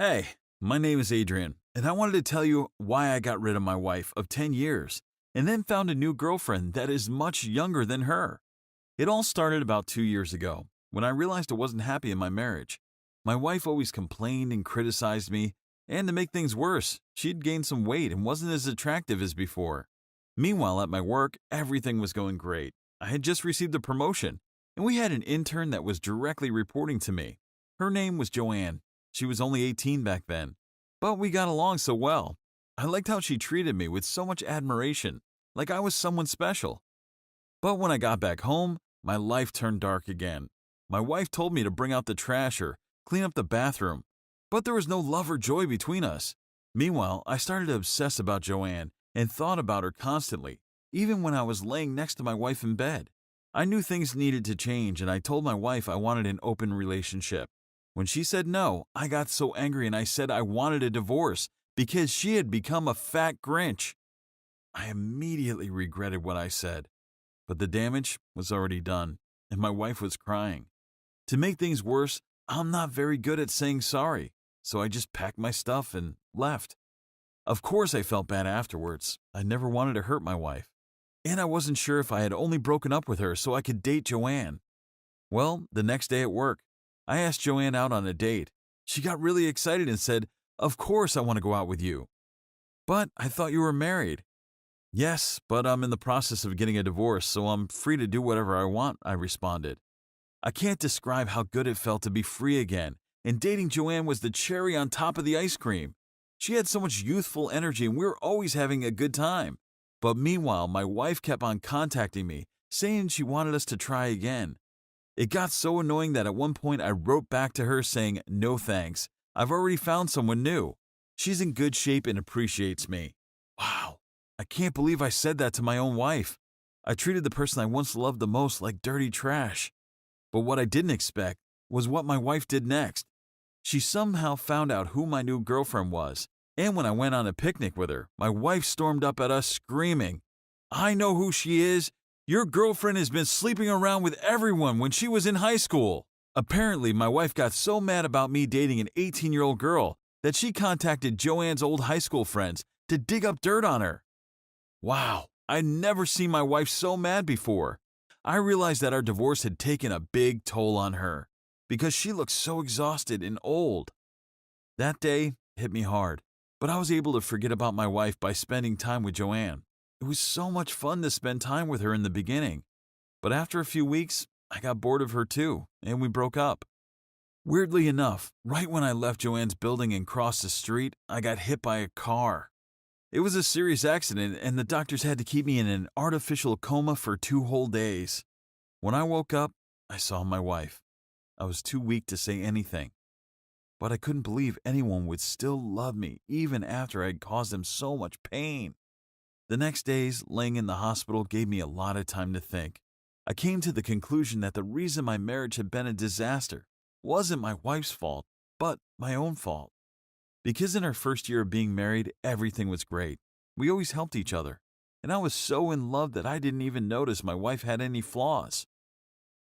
Hey, my name is Adrian, and I wanted to tell you why I got rid of my wife of 10 years and then found a new girlfriend that is much younger than her. It all started about 2 years ago when I realized I wasn't happy in my marriage. My wife always complained and criticized me, and to make things worse, she'd gained some weight and wasn't as attractive as before. Meanwhile, at my work, everything was going great. I had just received a promotion, and we had an intern that was directly reporting to me. Her name was Joanne. She was only 18 back then, but we got along so well. I liked how she treated me with so much admiration, like I was someone special. But when I got back home, my life turned dark again. My wife told me to bring out the trash or clean up the bathroom, but there was no love or joy between us. Meanwhile, I started to obsess about Joanne and thought about her constantly, even when I was laying next to my wife in bed. I knew things needed to change, and I told my wife I wanted an open relationship. When she said no, I got so angry and I said I wanted a divorce because she had become a fat Grinch. I immediately regretted what I said, but the damage was already done, and my wife was crying. To make things worse, I'm not very good at saying sorry, so I just packed my stuff and left. Of course, I felt bad afterwards. I never wanted to hurt my wife. And I wasn't sure if I had only broken up with her so I could date Joanne. Well, the next day at work, I asked Joanne out on a date. She got really excited and said, "Of course I want to go out with you." "But I thought you were married." "Yes, but I'm in the process of getting a divorce, so I'm free to do whatever I want," I responded. I can't describe how good it felt to be free again, and dating Joanne was the cherry on top of the ice cream. She had so much youthful energy and we were always having a good time. But meanwhile, my wife kept on contacting me, saying she wanted us to try again. It got so annoying that at one point I wrote back to her saying, "No thanks. I've already found someone new. She's in good shape and appreciates me." Wow, I can't believe I said that to my own wife. I treated the person I once loved the most like dirty trash. But what I didn't expect was what my wife did next. She somehow found out who my new girlfriend was, and when I went on a picnic with her, my wife stormed up at us screaming, "I know who she is. Your girlfriend has been sleeping around with everyone when she was in high school." Apparently, my wife got so mad about me dating an 18-year-old girl that she contacted Joanne's old high school friends to dig up dirt on her. Wow, I'd never seen my wife so mad before. I realized that our divorce had taken a big toll on her because she looked so exhausted and old. That day hit me hard, but I was able to forget about my wife by spending time with Joanne. It was so much fun to spend time with her in the beginning, but after a few weeks, I got bored of her too, and we broke up. Weirdly enough, right when I left Joanne's building and crossed the street, I got hit by a car. It was a serious accident, and the doctors had to keep me in an artificial coma for 2 whole days. When I woke up, I saw my wife. I was too weak to say anything, but I couldn't believe anyone would still love me even after I had caused them so much pain. The next days, laying in the hospital gave me a lot of time to think. I came to the conclusion that the reason my marriage had been a disaster wasn't my wife's fault, but my own fault. Because in our first year of being married, everything was great. We always helped each other, and I was so in love that I didn't even notice my wife had any flaws.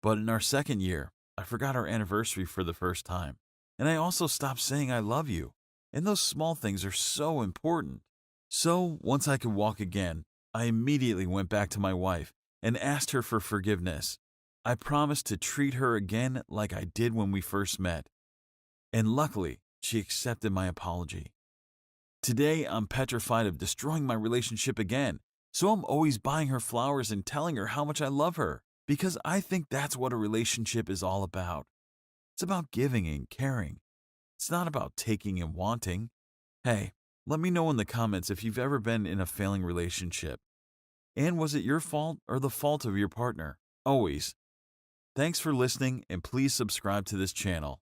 But in our second year, I forgot our anniversary for the first time, and I also stopped saying I love you, and those small things are so important. So once I could walk again, I immediately went back to my wife and asked her for forgiveness. I promised to treat her again like I did when we first met, and luckily, she accepted my apology. Today, I'm petrified of destroying my relationship again, so I'm always buying her flowers and telling her how much I love her, because I think that's what a relationship is all about. It's about giving and caring. It's not about taking and wanting. Hey, let me know in the comments if you've ever been in a failing relationship. And was it your fault or the fault of your partner? Always. Thanks for listening, and please subscribe to this channel.